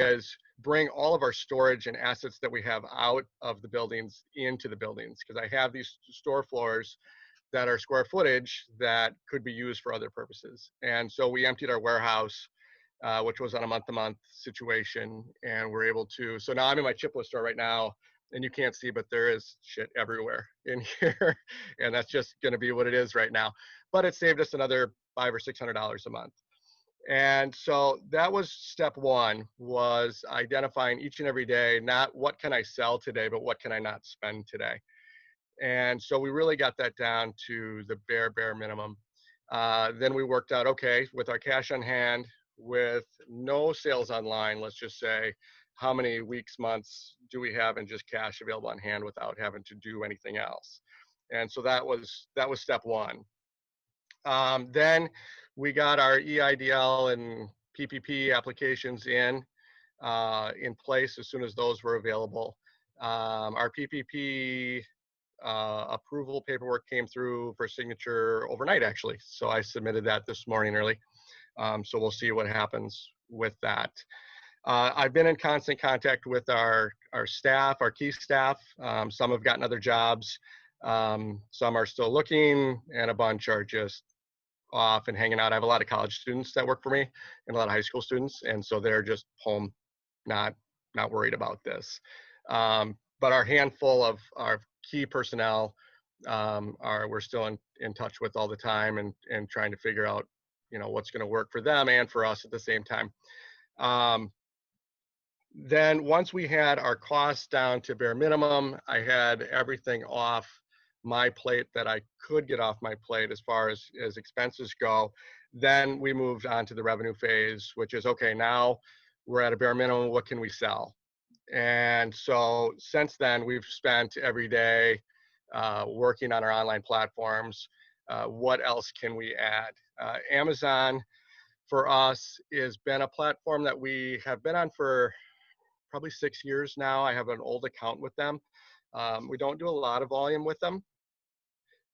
is bring all of our storage and assets that we have out of the buildings into the buildings, because I have these store floors that are square footage that could be used for other purposes. And so we emptied our warehouse, which was on a month-to-month situation, and we're able to. So now I'm in my chiplet store right now, and you can't see, but there is shit everywhere in here, and that's just going to be what it is right now. But it saved us another $500 or $600 a month. And so that was step one, was identifying each and every day, not what can I sell today, but what can I not spend today. And so we really got that down to the bare minimum. Then we worked out, okay, with our cash on hand, with no sales online, let's just say, how many weeks, months do we have in just cash available on hand without having to do anything else? And so that was step one. Then we got our EIDL and PPP applications in place as soon as those were available. Our PPP approval paperwork came through for signature overnight, actually. So I submitted that this morning early. So we'll see what happens with that. I've been in constant contact with our staff, our key staff. Some have gotten other jobs. Some are still looking, and a bunch are just off and hanging out. I have a lot of college students that work for me and a lot of high school students. And so they're just home, not worried about this. But our handful of our key personnel we're still in touch with all the time, and trying to figure out, what's going to work for them and for us at the same time. Then once we had our costs down to bare minimum, I had everything off my plate that I could get off my plate as far as expenses go. Then we moved on to the revenue phase, which is, okay, now we're at a bare minimum, what can we sell? And so since then, we've spent every day working on our online platforms. What else can we add? Amazon for us has been a platform that we have been on for probably 6 years now. I have an old account with them. We don't do a lot of volume with them,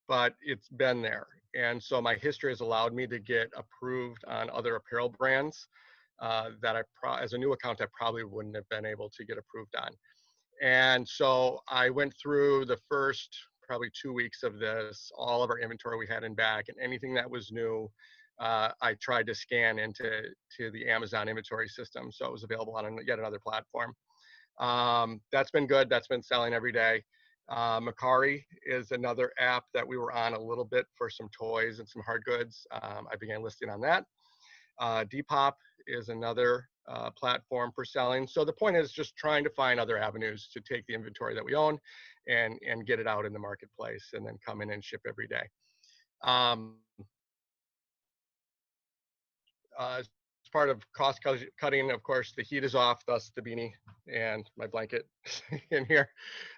but it's been there. And so my history has allowed me to get approved on other apparel brands that as a new account, I probably wouldn't have been able to get approved on. And so I went through the first probably 2 weeks of this, all of our inventory we had in back, and anything that was new, I tried to scan into the Amazon inventory system, so it was available on yet another platform. That's been good. That's been selling every day. Mercari is another app that we were on a little bit for some toys and some hard goods. I began listing on that. Depop is another platform for selling. So the point is just trying to find other avenues to take the inventory that we own and get it out in the marketplace, and then come in and ship every day. As part of cost cutting, of course, the heat is off, thus the beanie and my blanket in here.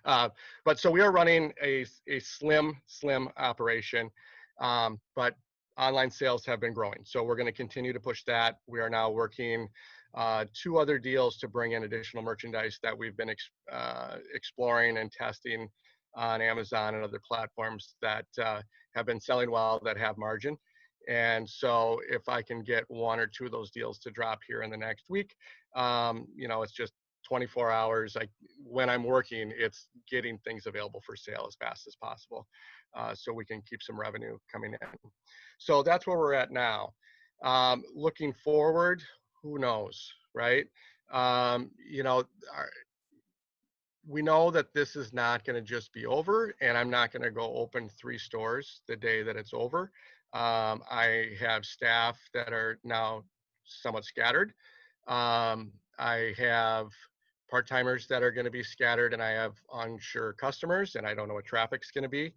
But so we are running a slim operation, but online sales have been growing. So we're going to continue to push that. We are now working 2 other deals to bring in additional merchandise that we've been exploring and testing on Amazon and other platforms that have been selling well, that have margin. And so if I can get 1 or 2 of those deals to drop here in the next week, it's just 24 hours. When I'm working, it's getting things available for sale as fast as possible, so we can keep some revenue coming in. So that's where we're at now. Looking forward, who knows, right? We know that this is not going to just be over, and I'm not going to go open 3 stores the day that it's over. I have staff that are now somewhat scattered. I have part-timers that are going to be scattered, and I have unsure customers, and I don't know what traffic's going to be.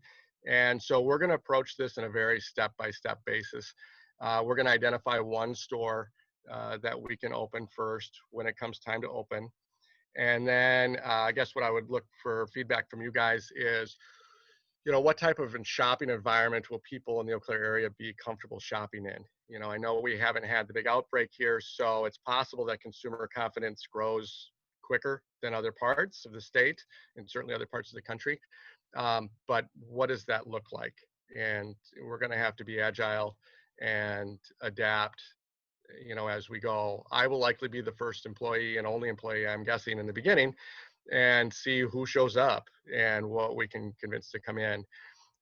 And so we're going to approach this in a very step-by-step basis. We're going to identify 1 store that we can open first when it comes time to open. And then I guess what I would look for feedback from you guys is, what type of shopping environment will people in the Eau Claire area be comfortable shopping in? I know we haven't had the big outbreak here, so it's possible that consumer confidence grows quicker than other parts of the state and certainly other parts of the country. But what does that look like? And we're going to have to be agile and adapt as we go. I will likely be the first employee and only employee, I'm guessing, in the beginning, and see who shows up and what we can convince to come in.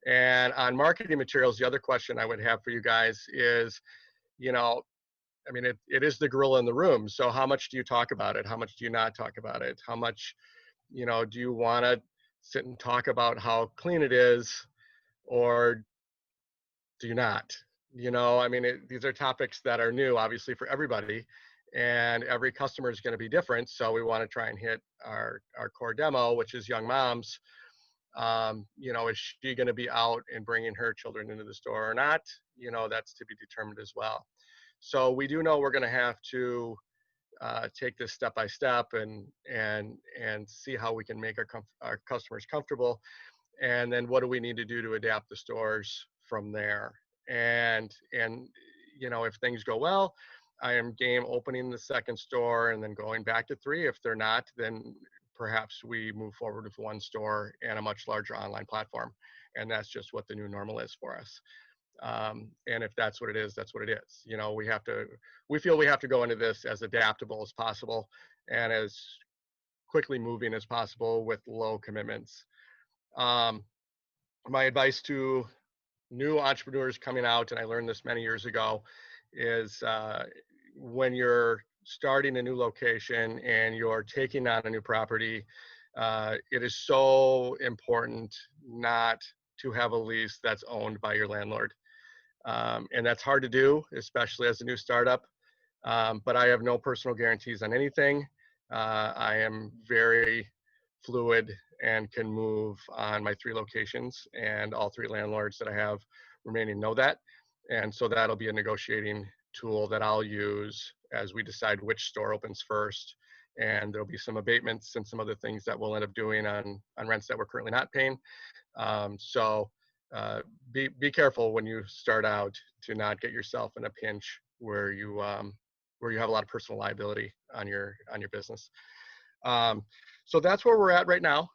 And on marketing materials, the other question I would have for you guys is, you know, I mean, it is the gorilla in the room. So how much do you talk about it? How much do you not talk about it? How much, do you want to sit and talk about how clean it is, or do you not? I mean, these are topics that are new, obviously, for everybody, and every customer is going to be different. So we want to try and hit our core demo, which is young moms. Is she going to be out and bringing her children into the store or not? That's to be determined as well. So we do know we're going to have to take this step by step and see how we can make our customers comfortable, and then what do we need to do to adapt the stores from there. And if things go well, I am game opening the second store and then going back to 3. If they're not, then perhaps we move forward with 1 store and a much larger online platform, and that's just what the new normal is for us. And if that's what it is, that's what it is. We feel we have to go into this as adaptable as possible and as quickly moving as possible with low commitments. My advice to new entrepreneurs coming out, and I learned this many years ago, is when you're starting a new location and you're taking on a new property, it is so important not to have a lease that's owned by your landlord. And that's hard to do, especially as a new startup. But I have no personal guarantees on anything. I am very fluid and can move on my 3 locations, and all 3 landlords that I have remaining know that. And so that'll be a negotiating tool that I'll use as we decide which store opens first. And there'll be some abatements and some other things that we'll end up doing on rents that we're currently not paying. So be careful when you start out to not get yourself in a pinch where you have a lot of personal liability on your business. So that's where we're at right now.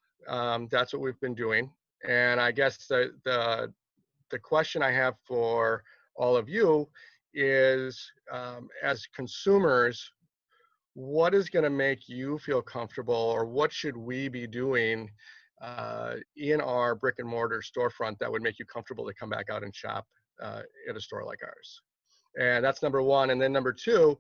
That's what we've been doing. And I guess the question I have for all of you is, as consumers, what is going to make you feel comfortable, or what should we be doing in our brick and mortar storefront that would make you comfortable to come back out and shop at a store like ours? And that's number 1. And then number 2,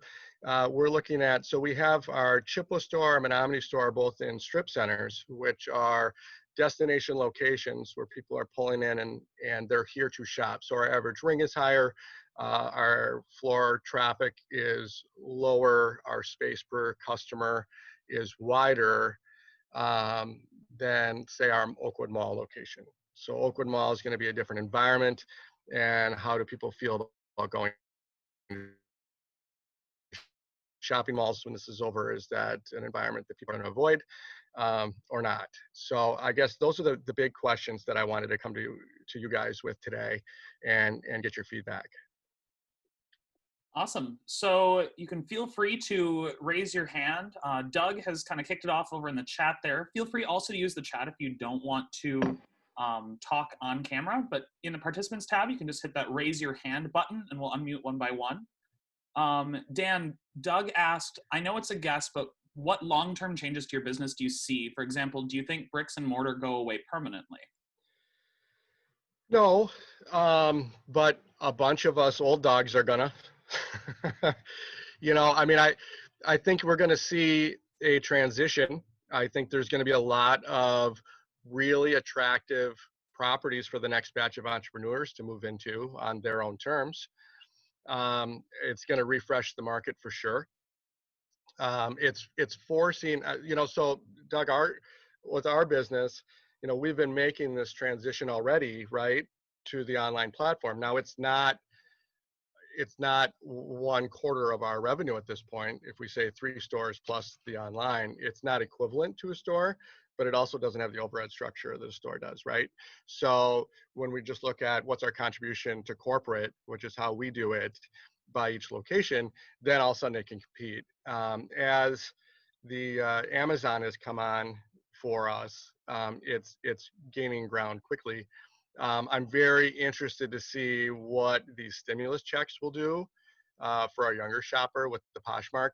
we're looking at, so we have our Chippewa store, our Menominee store, both in strip centers, which are destination locations where people are pulling in and they're here to shop. So our average ring is higher, our floor traffic is lower, our space per customer is wider than, say, our Oakwood Mall location. So Oakwood Mall is going to be a different environment. And how do people feel about going shopping malls when this is over? Is that an environment that people are going to avoid or not? So I guess those are the big questions that I wanted to come to you guys with today and get your feedback. Awesome. So you can feel free to raise your hand. Doug has kind of kicked it off over in the chat there. Feel free also to use the chat if you don't want to talk on camera, but in the participants tab, you can just hit that raise your hand button and we'll unmute one by one. Dan, Doug asked, I know it's a guess, but what long-term changes to your business do you see? For example, do you think bricks and mortar go away permanently? No, but a bunch of us old dogs are gonna. I mean, I think we're gonna see a transition. I think there's gonna be a lot of really attractive properties for the next batch of entrepreneurs to move into on their own terms. It's going to refresh the market for sure. It's forcing, so Doug, with our business, we've been making this transition already, right, to the online platform. Now it's not 1/4 of our revenue at this point. If we say 3 stores plus the online, it's not equivalent to a store, but it also doesn't have the overhead structure that a store does, right? So when we just look at what's our contribution to corporate, which is how we do it by each location, then all of a sudden it can compete. As the Amazon has come on for us, it's gaining ground quickly. I'm very interested to see what these stimulus checks will do for our younger shopper with the Poshmark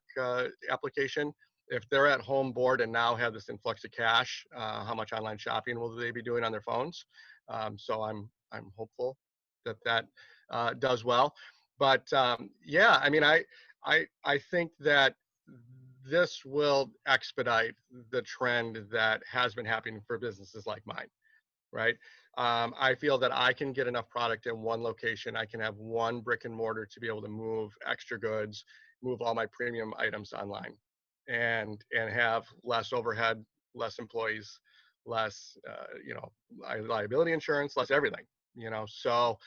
application. If they're at home bored and now have this influx of cash, how much online shopping will they be doing on their phones? So I'm hopeful that that does well. But yeah, I mean, I think that this will expedite the trend that has been happening for businesses like mine, right? I feel that I can get enough product in one location. I can have one brick and mortar to be able to move extra goods, move all my premium items online, and have less overhead, less employees, less liability insurance, less everything. So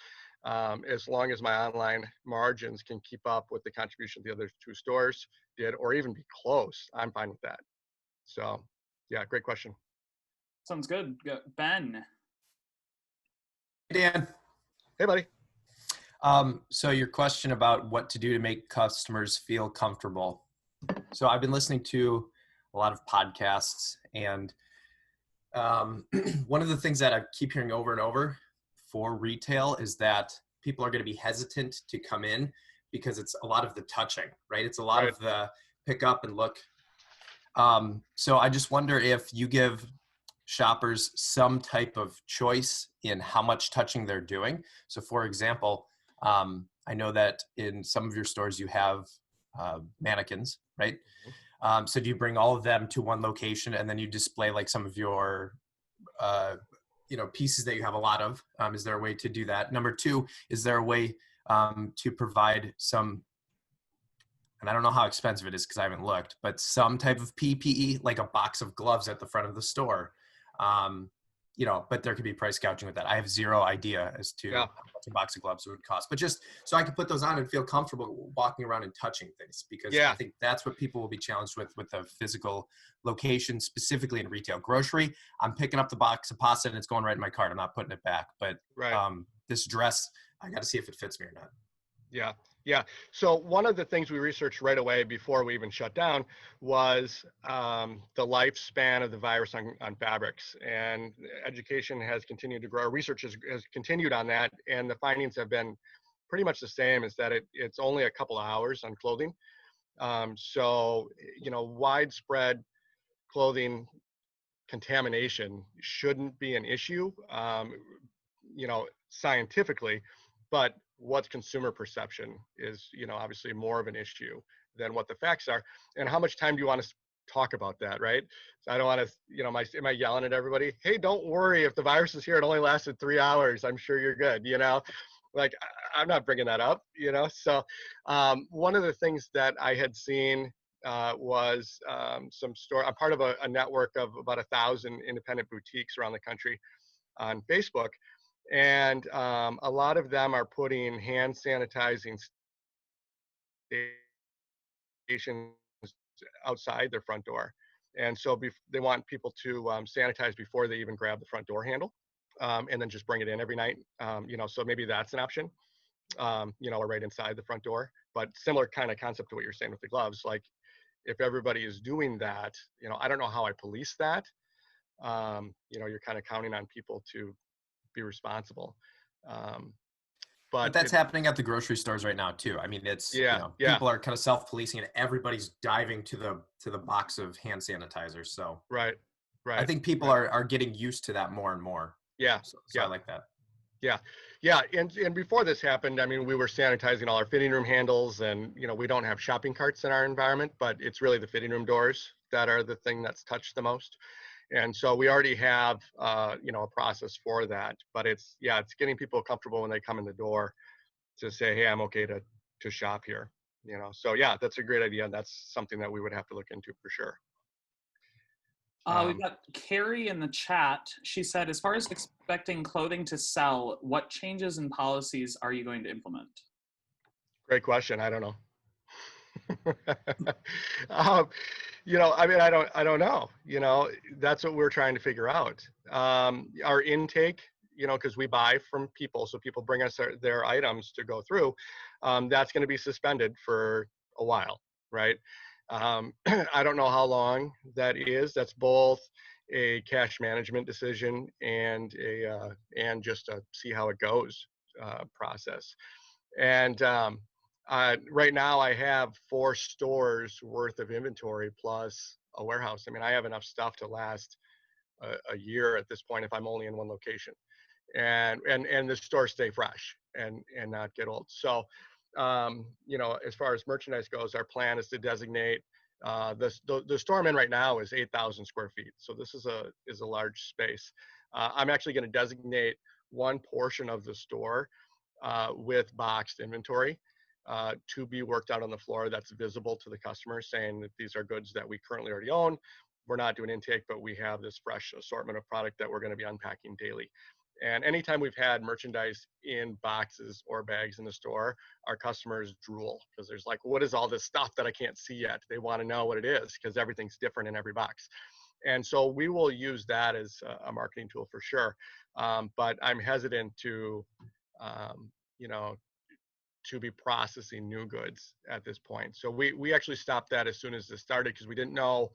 as long as my online margins can keep up with the contribution the other two stores did, or even be close, I'm fine with that. So yeah, great question. Sounds good. Ben. Dan. Hey, buddy. So your question about what to do to make customers feel comfortable. So I've been listening to a lot of podcasts, and one of the things that I keep hearing over and over for retail is that people are going to be hesitant to come in because it's a lot of the touching, right? It's a lot of the pick up and look. So I just wonder if you give shoppers some type of choice in how much touching they're doing. So for example, I know that in some of your stores you have mannequins, right? So do you bring all of them to one location and then you display like some of your pieces that you have a lot of? Is there a way to do that? Number two, is there a way to provide some, and I don't know how expensive it is because I haven't looked, but some type of PPE, like a box of gloves at the front of the store? But there could be price gouging with that. I have zero idea as to how much a box of gloves would cost, but just so I can put those on and feel comfortable walking around and touching things, because I think that's what people will be challenged with a physical location, specifically in retail. Grocery, I'm picking up the box of pasta and it's going right in my cart. I'm not putting it back. But this dress, I got to see if it fits me or not. Yeah. So one of the things we researched right away before we even shut down was the lifespan of the virus on fabrics, and education has continued to grow. Research has continued on that, and the findings have been pretty much the same, is that it's only a couple of hours on clothing. So widespread clothing contamination shouldn't be an issue, scientifically, but what's consumer perception is, obviously more of an issue than what the facts are. And how much time do you want to talk about that, right? So I don't want to, am I yelling at everybody? Hey, don't worry, if the virus is here, it only lasted 3 hours. I'm sure you're good, like I'm not bringing that up, So one of the things that I had seen was some store. I'm part of a network of about 1,000 independent boutiques around the country on Facebook. And a lot of them are putting hand sanitizing stations outside their front door. And so they want people to sanitize before they even grab the front door handle, and then just bring it in every night. So maybe that's an option, or right inside the front door. But similar kind of concept to what you're saying with the gloves. Like if everybody is doing that, I don't know how I police that. You're kind of counting on people to be responsible. But that's happening at the grocery stores right now too. I mean, it's people are kind of self-policing and everybody's diving to the box of hand sanitizers. So right. I think people are getting used to that more and more. So I like that. Yeah. And before this happened, I mean, we were sanitizing all our fitting room handles, and we don't have shopping carts in our environment, but it's really the fitting room doors that are the thing that's touched the most. And so we already have, a process for that, but it's getting people comfortable when they come in the door to say, hey, I'm okay to shop here, So yeah, that's a great idea. And that's something that we would have to look into for sure. We've got Carrie in the chat. She said, as far as expecting clothing to sell, what changes and policies are you going to implement? Great question. I don't know. I mean, I don't know, that's what we're trying to figure out. Our intake, because we buy from people, so people bring us their items to go through, that's going to be suspended for a while, right? I don't know how long that is. That's both a cash management decision and just a see how it goes process. And Right now I have 4 stores worth of inventory plus a warehouse. I mean, I have enough stuff to last a year at this point if I'm only in one location, and the stores stay fresh and not get old. So, you know, as far as merchandise goes, our plan is to designate the store I'm in right now is 8,000 square feet. So this is a large space. I'm actually going to designate one portion of the store with boxed inventory to be worked out on the floor that's visible to the customer, saying that these are goods that we currently already own. We're not doing intake, but we have this fresh assortment of product that we're going to be unpacking daily. And anytime we've had merchandise in boxes or bags in the store, our customers drool because there's like, what is all this stuff that I can't see yet? They want to know what it is because everything's different in every box. And so we will use that as a marketing tool for sure. But I'm hesitant to, you know, to be processing new goods at this point. So we actually stopped that as soon as this started because we didn't know,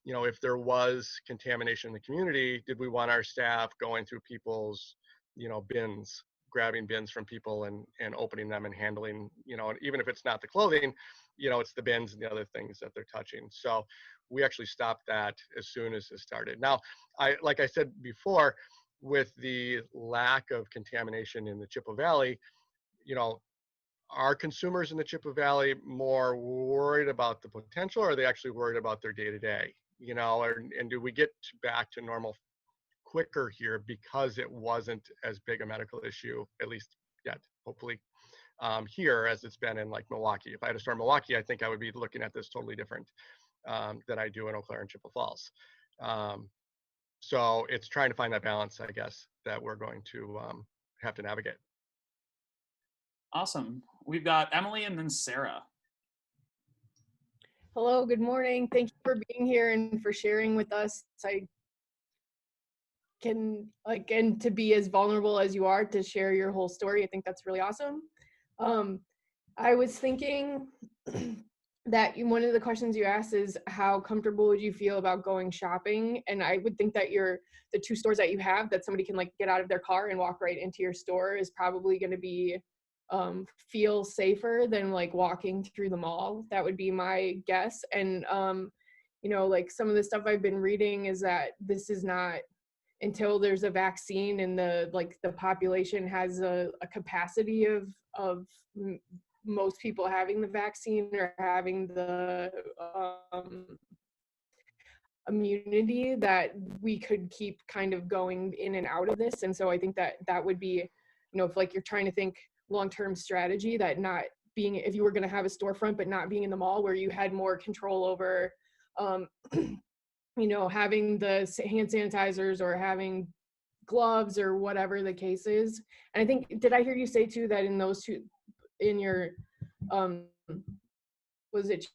you know, if there was contamination in the community, did we want our staff going through people's, you know, bins, grabbing bins from people and opening them and handling, you know, even if it's not the clothing, you know, it's the bins and the other things that they're touching. So we actually stopped that as soon as it started. Now, like I said before, with the lack of contamination in the Chippewa Valley, you know, are consumers in the Chippewa Valley more worried about the potential, or are they actually worried about their day-to-day? You know, and do we get back to normal quicker here because it wasn't as big a medical issue, at least yet, hopefully, here as it's been in like Milwaukee. If I had a store in Milwaukee, I think I would be looking at this totally different than I do in Eau Claire and Chippewa Falls. So it's trying to find that balance, I guess, that we're going to have to navigate. Awesome. We've got Emily and then Sarah. Hello, good morning. Thank you for being here and for sharing with us. I can, like, and to be as vulnerable as you are to share your whole story. I think that's really awesome. I was thinking that one of the questions you asked is how comfortable would you feel about going shopping? And I would think that the 2 stores that you have that somebody can like get out of their car and walk right into your store is probably going to be feel safer than like walking through the mall. That would be my guess. And you know, like some of the stuff I've been reading is that this is not until there's a vaccine and the population has a capacity of most people having the vaccine or having the immunity that we could keep kind of going in and out of this. And so I think that would be, you know, if like you're trying to think long-term strategy, that not being, if you were going to have a storefront but not being in the mall where you had more control over you know, having the hand sanitizers or having gloves or whatever the case is. And I think, did I hear you say too that in those 2, in your was it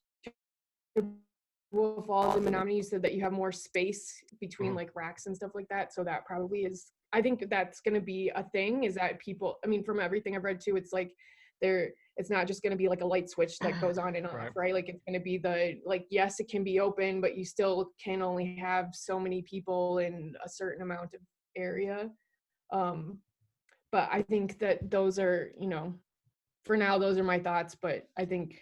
Chippewa Falls and Menominee, you said that you have more space between like racks and stuff like that, so that probably is, I think that's going to be a thing, is that people, I mean, from everything I've read too, it's like it's not just going to be like a light switch that goes on and off, right? Like it's going to be yes, it can be open, but you still can only have so many people in a certain amount of area. But I think that those are, you know, for now, those are my thoughts, but I think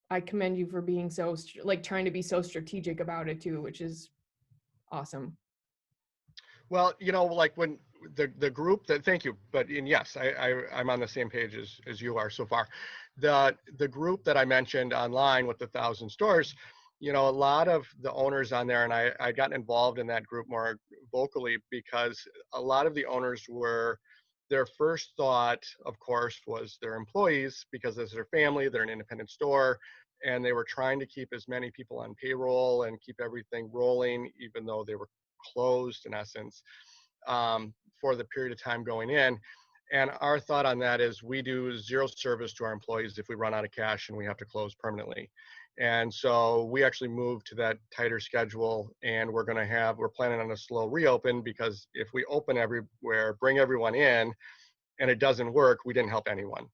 I commend you for being so, like, trying to be so strategic about it too, which is awesome. Well, you know, like when the group that, thank you, but yes, I'm on the same page as you are so far. The group that I mentioned online with the 1,000 stores, you know, a lot of the owners on there, and I got involved in that group more vocally because a lot of the owners their first thought, of course, was their employees because it's their family, they're an independent store, and they were trying to keep as many people on payroll and keep everything rolling, even though they were closed in essence for the period of time going in. And our thought on that is we do zero service to our employees if we run out of cash and we have to close permanently. And so we actually moved to that tighter schedule, and we're planning on a slow reopen, because if we open everywhere, bring everyone in, and it doesn't work, we didn't help anyone,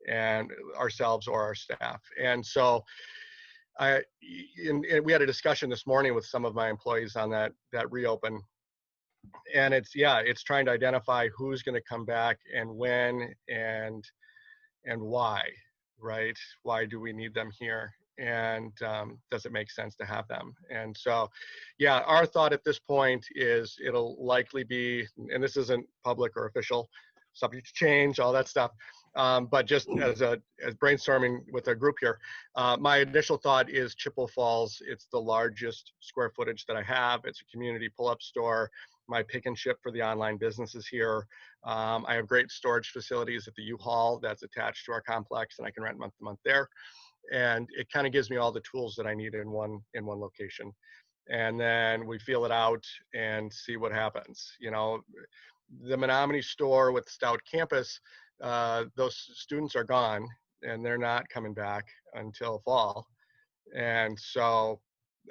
and ourselves or our staff. And so and we had a discussion this morning with some of my employees on that reopen. And it's trying to identify who's going to come back and when, and and why, right? Why do we need them here? And does it make sense to have them? And so, yeah, our thought at this point is it'll likely be, and this isn't public or official, subject to change, all that stuff. But just as brainstorming with our group here, my initial thought is Chippewa Falls. It's the largest square footage that I have. It's a community pull-up store. My pick and ship for the online businesses here. I have great storage facilities at the U-Haul that's attached to our complex, and I can rent month to month there. And it kind of gives me all the tools that I need in one location. And then we feel it out and see what happens. You know, the Menominee store with Stout campus, those students are gone and they're not coming back until fall. And so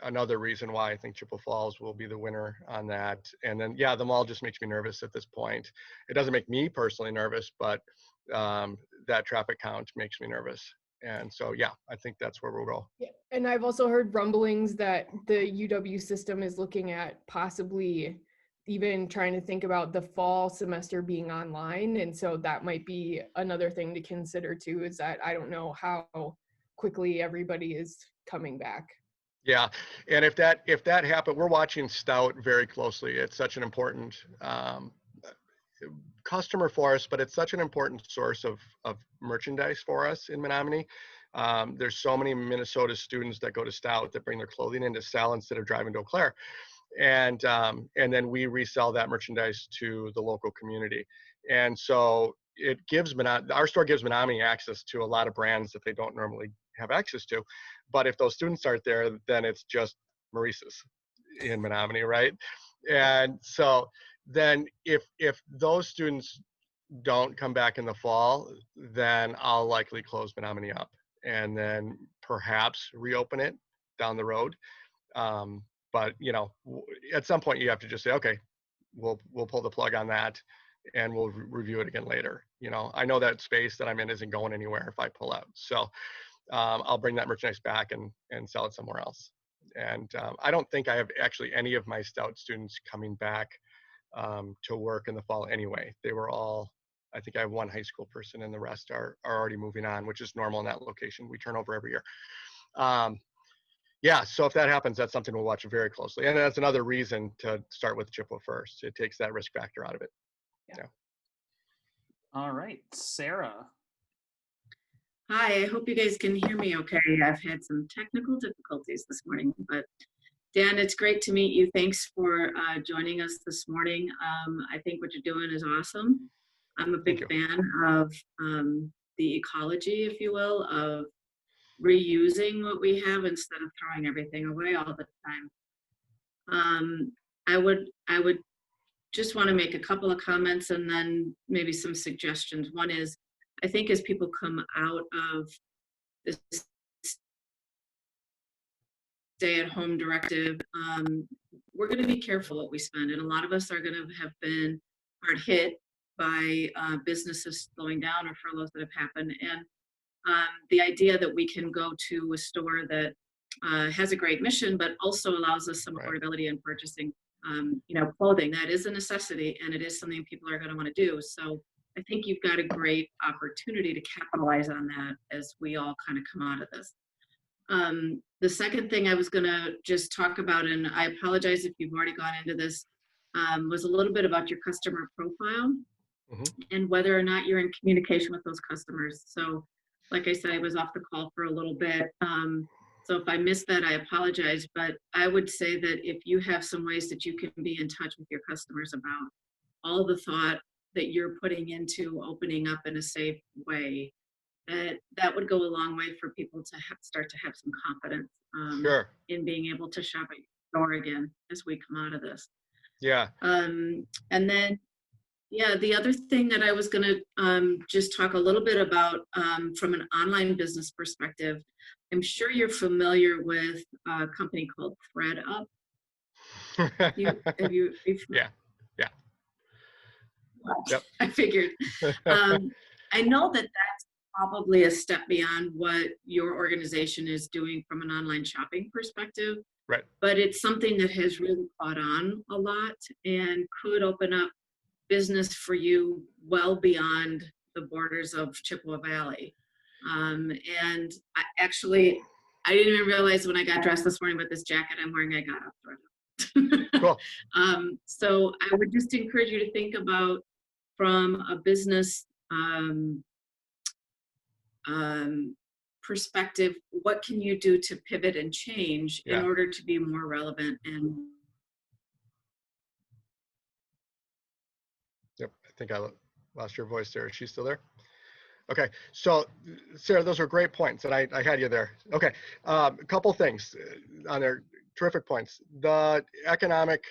another reason why I think Chippewa Falls will be the winner on that. And then, yeah, the mall just makes me nervous at this point. It doesn't make me personally nervous, but that traffic count makes me nervous. And so, yeah, I think that's where we'll go. Yeah. And I've also heard rumblings that the UW system is looking at possibly even trying to think about the fall semester being online. And so that might be another thing to consider too, is that I don't know how quickly everybody is coming back. Yeah, and if that happened, we're watching Stout very closely. It's such an important customer for us, but it's such an important source of merchandise for us in Menominee. There's so many Minnesota students that go to Stout that bring their clothing in to sell instead of driving to Eau Claire. And then we resell that merchandise to the local community. And so it gives our store gives Menominee access to a lot of brands that they don't normally have access to. But if those students aren't there, then it's just Maurice's in Menominee, right? And so then if those students don't come back in the fall, then I'll likely close Menominee up and then perhaps reopen it down the road. But you know, at some point you have to just say, okay, we'll pull the plug on that and we'll review it again later. You know, I know that space that I'm in isn't going anywhere if I pull out. So I'll bring that merchandise back and sell it somewhere else. And I don't think I have actually any of my Stout students coming back to work in the fall anyway. They were all, I think I have one high school person and the rest are already moving on, which is normal in that location. We turn over every year. Yeah, so if that happens, that's something we'll watch very closely. And that's another reason to start with Chippewa first. It takes that risk factor out of it. Yeah. All right, Sarah. Hi, I hope you guys can hear me okay. I've had some technical difficulties this morning, but Dan, it's great to meet you. Thanks for joining us this morning. I think what you're doing is awesome. I'm a big fan of the ecology, if you will, of reusing what we have instead of throwing everything away all the time. I would just want to make a couple of comments and then maybe some suggestions. One is, I think as people come out of this stay-at-home directive, we're going to be careful what we spend, and a lot of us are going to have been hard hit by businesses slowing down or furloughs that have happened. And the idea that we can go to a store that has a great mission, but also allows us some affordability in purchasing, clothing, that is a necessity, and it is something people are going to want to do. So I think you've got a great opportunity to capitalize on that as we all kind of come out of this. The second thing I was going to just talk about, and I apologize if you've already gone into this, was a little bit about your customer profile and whether or not you're in communication with those customers. So like I said, I was off the call for a little bit. So if I missed that, I apologize. But I would say that if you have some ways that you can be in touch with your customers about all the thought that you're putting into opening up in a safe way, that would go a long way for people to start to have some confidence in being able to shop at your store again as we come out of this. Yeah. And then, yeah, the other thing that I was going to just talk a little bit about from an online business perspective, I'm sure you're familiar with a company called ThredUp. Yeah. Yep. I figured. I know that that's probably a step beyond what your organization is doing from an online shopping perspective. Right. But it's something that has really caught on a lot and could open up business for you well beyond the borders of Chippewa Valley. And I didn't even realize when I got dressed this morning, but this jacket I'm wearing, I got up threaded. Cool. So I would just encourage you to think about, from a business perspective, what can you do to pivot and change in Yeah. order to be more relevant and Yep, I think I lost your voice there. Is she still there? Okay, so Sarah, those are great points, and I had you there. Okay, a couple things on there, terrific points. The economic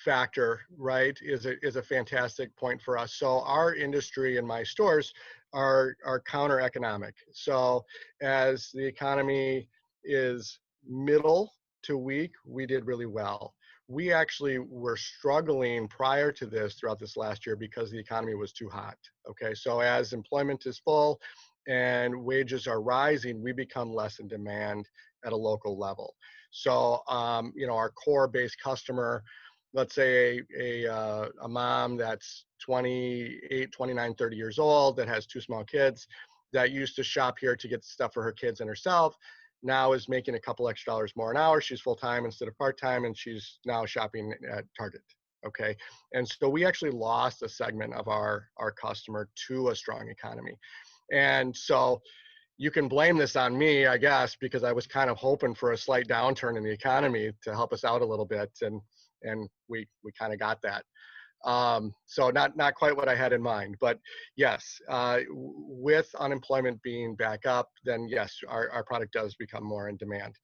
factor, right, is a fantastic point for us. So our industry and my stores are counter economic. So as the economy is middle to weak, we did really well. We actually were struggling prior to this throughout this last year because the economy was too hot. Okay, so as employment is full and wages are rising, we become less in demand at a local level. So, our core base customer, let's say a mom that's 28, 29, 30 years old that has 2 small kids that used to shop here to get stuff for her kids and herself, now is making a couple extra dollars more an hour. She's full-time instead of part-time, and she's now shopping at Target. Okay, and so we actually lost a segment of our customer to a strong economy. And so you can blame this on me, I guess, because I was kind of hoping for a slight downturn in the economy to help us out a little bit, and we kind of got that. So not quite what I had in mind, but yes, with unemployment being back up, then yes, our product does become more in demand.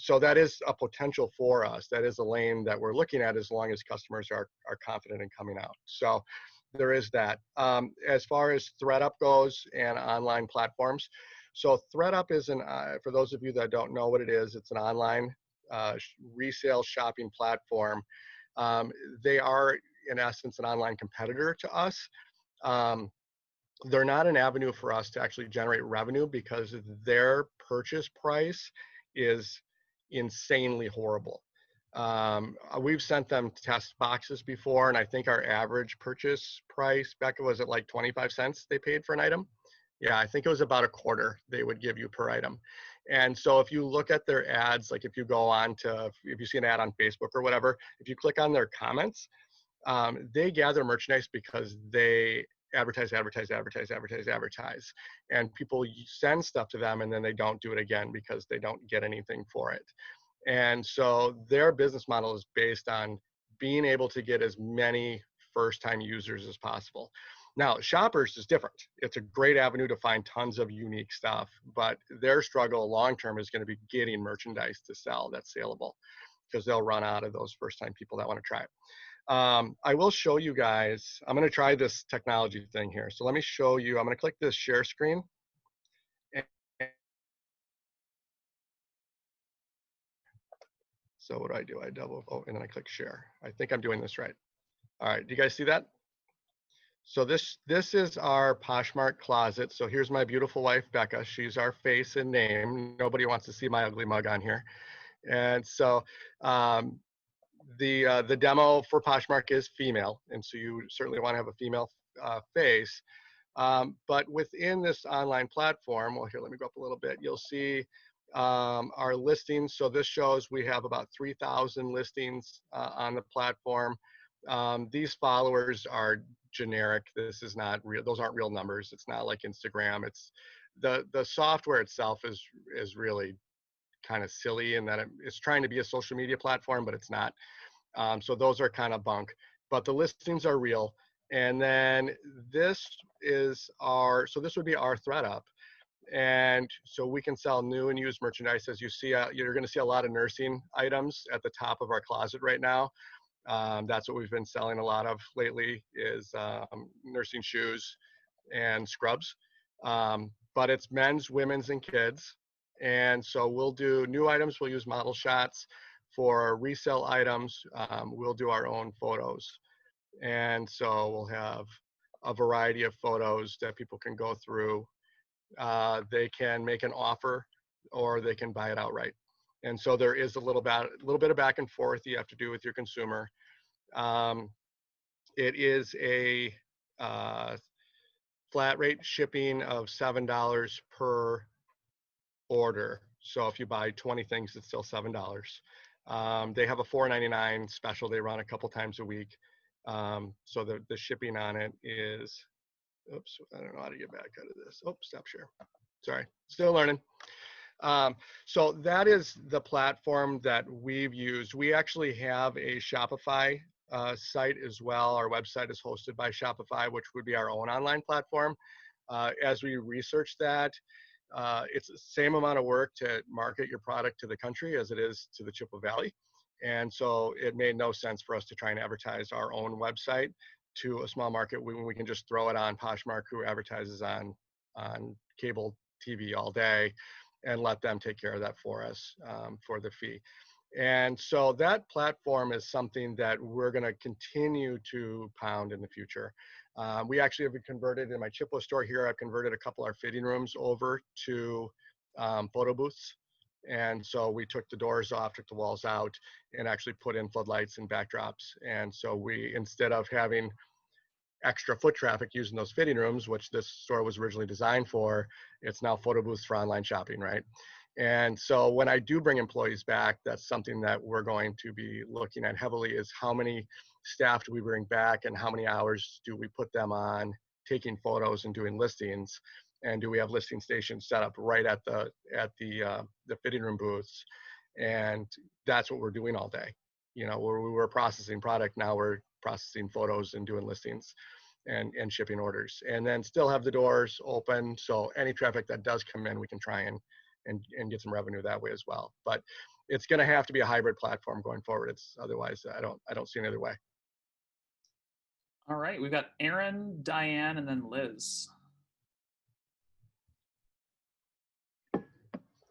So that is a potential for us. That is a lane that we're looking at as long as customers are confident in coming out. So there is that. As far as ThredUp goes and online platforms, so ThredUp is for those of you that don't know what it is, it's an online resale shopping platform. They are, in essence, an online competitor to us. They're not an avenue for us to actually generate revenue because their purchase price is insanely horrible. We've sent them test boxes before, and I think our average purchase price, Becca, was it like 25 cents they paid for an item? Yeah, I think it was about a quarter they would give you per item. And so if you look at their ads, like if you go on to, if you see an ad on Facebook or whatever, if you click on their comments, they gather merchandise because they advertise. And people send stuff to them and then they don't do it again because they don't get anything for it. And so their business model is based on being able to get as many first-time users as possible. Now, Shoppers is different. It's a great avenue to find tons of unique stuff, but their struggle long-term is going to be getting merchandise to sell that's saleable because they'll run out of those first-time people that want to try it. I will show you guys, I'm going to try this technology thing here. So let me show you, I'm going to click this share screen. So what do? I and then I click share. I think I'm doing this right. All right, do you guys see that? So this is our Poshmark closet. So here's my beautiful wife, Becca. She's our face and name. Nobody wants to see my ugly mug on here. And so the demo for Poshmark is female. And so you certainly want to have a female face. But within this online platform, well, here, let me go up a little bit. You'll see our listings. So this shows we have about 3,000 listings on the platform. These followers are generic. This is not real. Those aren't real numbers. It's not like Instagram. It's the software itself is really kind of silly in that it's trying to be a social media platform, but it's not. So those are kind of bunk, but the listings are real. And then this is so this would be our ThredUp. And so we can sell new and used merchandise. As you see, you're going to see a lot of nursing items at the top of our closet right now. That's what we've been selling a lot of lately is nursing shoes and scrubs. But it's men's, women's, and kids. And so we'll do new items. We'll use model shots. For resale items, we'll do our own photos. And so we'll have a variety of photos that people can go through. They can make an offer or they can buy it outright. And so there is a little bit of back and forth you have to do with your consumer. It is flat rate shipping of $7 per order. So if you buy 20 things, it's still $7. They have a $4.99 special they run a couple times a week. So the shipping on it is, oops, I don't know how to get back out of this. Oh, stop share. Sorry, still learning. So that is the platform that we've used. We actually have a Shopify site as well. Our website is hosted by Shopify, which would be our own online platform. As we research that, it's the same amount of work to market your product to the country as it is to the Chippewa Valley. And so it made no sense for us to try and advertise our own website to a small market when we can just throw it on Poshmark, who advertises on cable TV all day, and let them take care of that for us for the fee. And so that platform is something that we're going to continue to pound in the future. We actually have converted in my Chippewa store here, I've converted a couple of our fitting rooms over to photo booths. And so we took the doors off, took the walls out, and actually put in floodlights and backdrops. And so we, instead of having extra foot traffic using those fitting rooms, which this store was originally designed for, it's now photo booths for online shopping, right? And so when I do bring employees back, that's something that we're going to be looking at heavily, is how many staff do we bring back and how many hours do we put them on taking photos and doing listings, and do we have listing stations set up right at the fitting room booths? And that's what we're doing all day. You know, where we were processing product, now we're processing photos and doing listings and shipping orders, and then still have the doors open, so any traffic that does come in, we can try and get some revenue that way as well. But it's going to have to be a hybrid platform going forward. It's otherwise I don't see any other way. All right, we've got Aaron, Diane, and then Liz.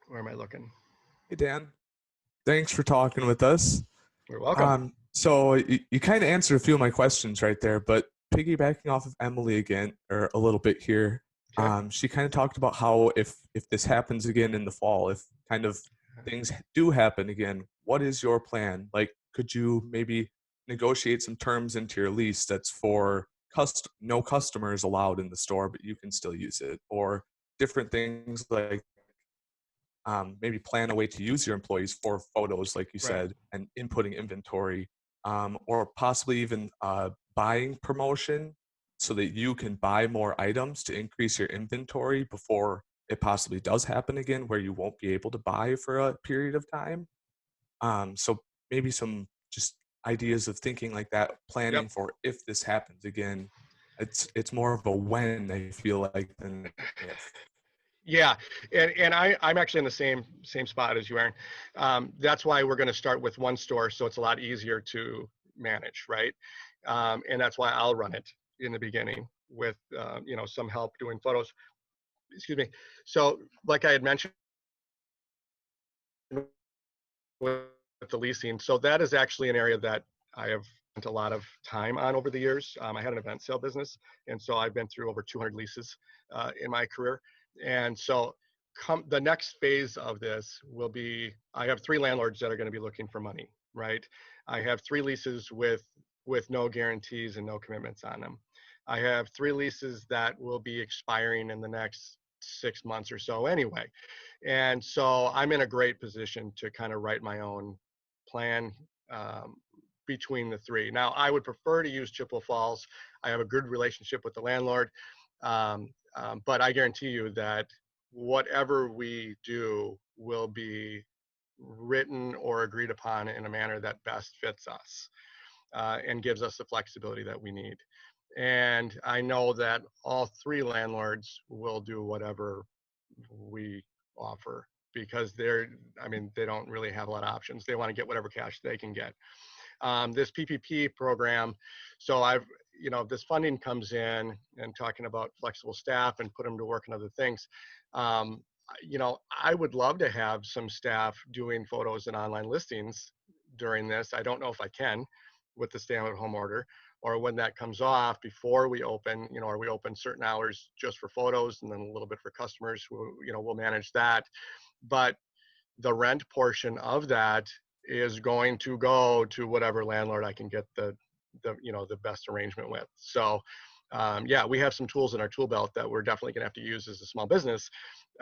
Where am I looking? Hey, Dan. Thanks for talking with us. You're welcome. So you kind of answered a few of my questions right there, but piggybacking off of Emily again, or a little bit here, Okay. she kind of talked about how if this happens again in the fall, if kind of things do happen again, what is your plan? Like, could you maybe negotiate some terms into your lease that's for no customers allowed in the store, but you can still use it, or different things like maybe plan a way to use your employees for photos, like you Right. said, and inputting inventory, or possibly even buying promotion so that you can buy more items to increase your inventory before it possibly does happen again, where you won't be able to buy for a period of time. So maybe some just ideas of thinking like that, planning Yep. for if this happens again. It's more of a when, I feel like, than if. Yeah, and I'm actually in the same spot as you, Aaron. That's why we're going to start with one store, so it's a lot easier to manage, right? And that's why I'll run it in the beginning with some help doing photos. Excuse me. So like I had mentioned with the leasing, so that is actually an area that I have spent a lot of time on over the years. I had an event sale business, and so I've been through over 200 leases in my career. And so the next phase of this will be, I have 3 landlords that are going to be looking for money, right? I have 3 leases with no guarantees and no commitments on them. I have 3 leases that will be expiring in the next 6 months or so anyway. And so I'm in a great position to kind of write my own plan between the 3. Now, I would prefer to use Chippewa Falls. I have a good relationship with the landlord. But I guarantee you that whatever we do will be written or agreed upon in a manner that best fits us and gives us the flexibility that we need. And I know that all 3 landlords will do whatever we offer, because they don't really have a lot of options. They want to get whatever cash they can get. This PPP program, so if this funding comes in, and talking about flexible staff and put them to work on other things, I would love to have some staff doing photos and online listings during this. I don't know if I can with the stay-at-home order, or when that comes off before we open, or we open certain hours just for photos and then a little bit for customers. We'll manage that. But the rent portion of that is going to go to whatever landlord I can get the best arrangement with. So yeah, we have some tools in our tool belt that we're definitely going to have to use as a small business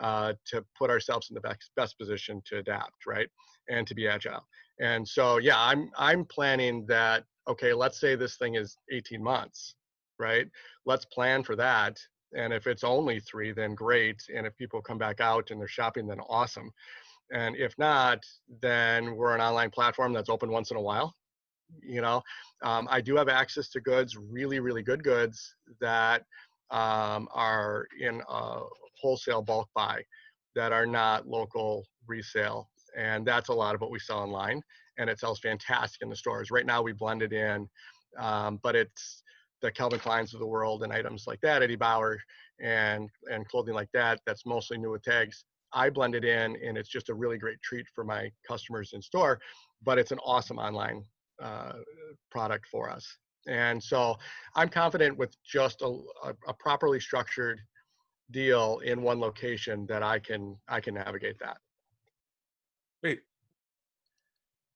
to put ourselves in the best position to adapt, right, and to be agile. And so, yeah, I'm planning that. Okay, let's say this thing is 18 months, right? Let's plan for that. And if it's only 3, then great. And if people come back out and they're shopping, then awesome. And if not, then we're an online platform that's open once in a while. I do have access to goods, really, really good goods that are in a wholesale bulk buy that are not local resale. And that's a lot of what we sell online. And it sells fantastic in the stores. Right now, we blend it in, but it's the Calvin Kleins of the world and items like that, Eddie Bauer and clothing like that. That's mostly new with tags. I blend it in, and it's just a really great treat for my customers in store. But it's an awesome online product for us. And so I'm confident with just a properly structured deal in one location that I can navigate that. Great.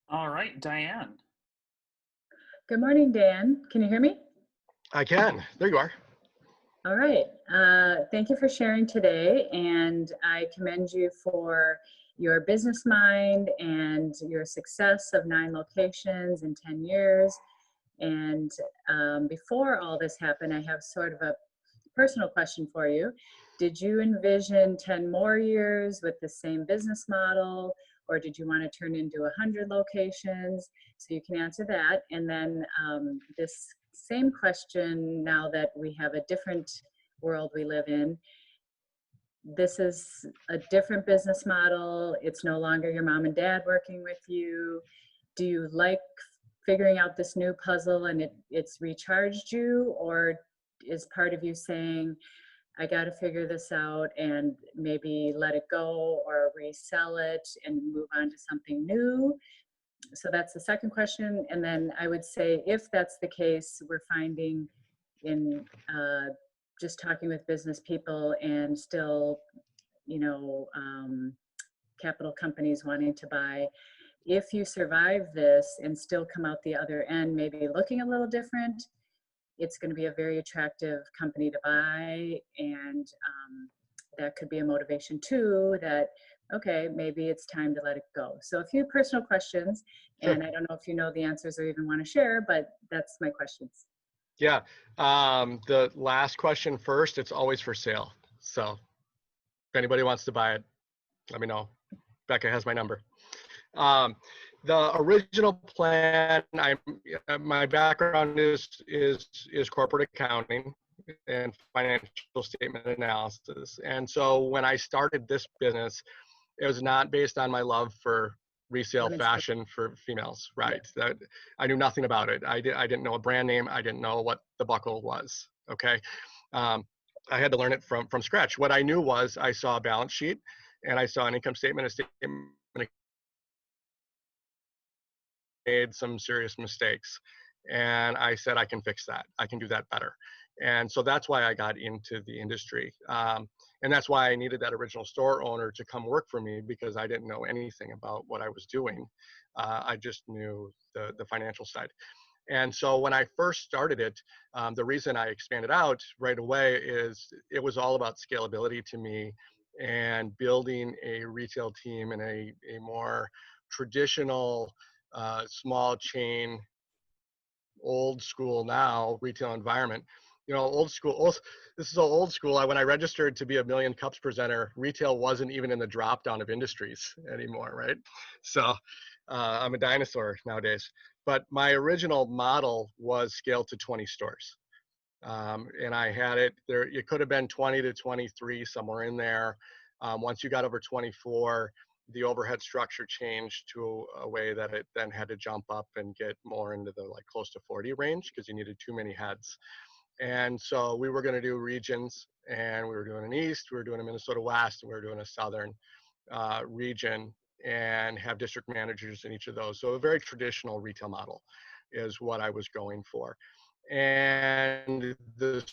All right, Diane. Good morning, Dan. Can you hear me? I can. There you are. All right. Thank you for sharing today, and I commend you for your business mind and your success of 9 locations in 10 years. And before all this happened, I have sort of a personal question for you. Did you envision 10 more years with the same business model, or did you want to turn into 100 locations? So you can answer that. And then this same question, now that we have a different world we live in, this is a different business model. It's no longer your mom and dad working with you. Do you like figuring out this new puzzle and it's recharged you, or is part of you saying, I got to figure this out and maybe let it go or resell it and move on to something new? So that's the second question. And then I would say, if that's the case, we're finding in just talking with business people and still, capital companies wanting to buy, if you survive this and still come out the other end, maybe looking a little different, it's going to be a very attractive company to buy. And that could be a motivation too, that, okay, maybe it's time to let it go. So a few personal questions, Sure. and I don't know if you know the answers or even want to share, but that's my questions. Yeah. The last question first, it's always for sale. So if anybody wants to buy it, let me know. Becca has my number. The original plan, my background is corporate accounting and financial statement analysis. And so when I started this business, it was not based on my love for resale fashion for females, right? That I knew nothing about it. I didn't know a brand name. I didn't know what the buckle was. Okay. I had to learn it from scratch. What I knew was I saw a balance sheet and I saw an income statement, a statement, made some serious mistakes. And I said, I can fix that. I can do that better. And so that's why I got into the industry. And that's why I needed that original store owner to come work for me, because I didn't know anything about what I was doing. I just knew the financial side. And so when I first started it, the reason I expanded out right away is it was all about scalability to me, and building a retail team in a more traditional small chain, old school now retail environment. Old school, this is so old school. When I registered to be a Million Cups presenter, retail wasn't even in the drop down of industries anymore, right? So I'm a dinosaur nowadays. But my original model was scaled to 20 stores. And I had it there. It could have been 20 to 23, somewhere in there. Once you got over 24, the overhead structure changed to a way that it then had to jump up and get more into the close to 40 range, because you needed too many heads. And so we were going to do regions, and we were doing an East, we were doing a Minnesota West, and we were doing a Southern region, and have district managers in each of those. So a very traditional retail model is what I was going for. And the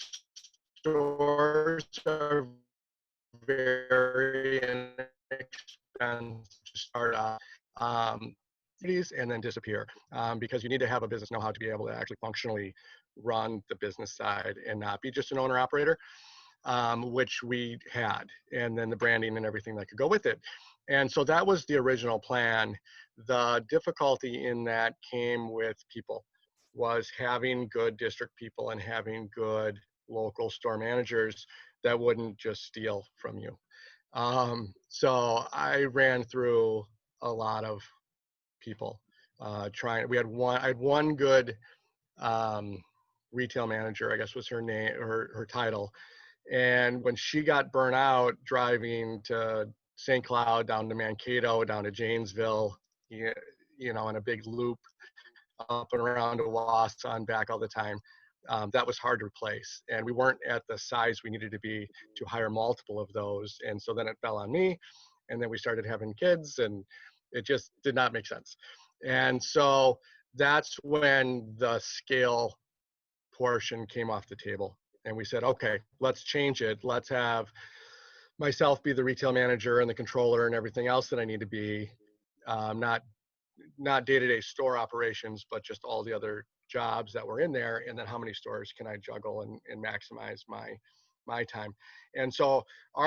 stores are very inexpensive to start out. activities and then disappear, because you need to have a business know how to be able to actually functionally run the business side and not be just an owner operator, which we had, and then the branding and everything that could go with it. And so that was the original plan. The difficulty in that came with people, was having good district people and having good local store managers that wouldn't just steal from you. So I ran through a lot of people I had one good retail manager, I guess was her name, her title. And when she got burnt out driving to St. Cloud, down to Mankato, down to Janesville, in a big loop up and around to Wausau and back all the time, that was hard to replace. And we weren't at the size we needed to be to hire multiple of those. And so then it fell on me. And then we started having kids, and it just did not make sense. And so that's when the scale portion came off the table. And we said, okay, let's change it. Let's have myself be the retail manager and the controller and everything else that I need to be, not day-to-day store operations, but just all the other jobs that were in there. And then how many stores can I juggle and maximize my time? And so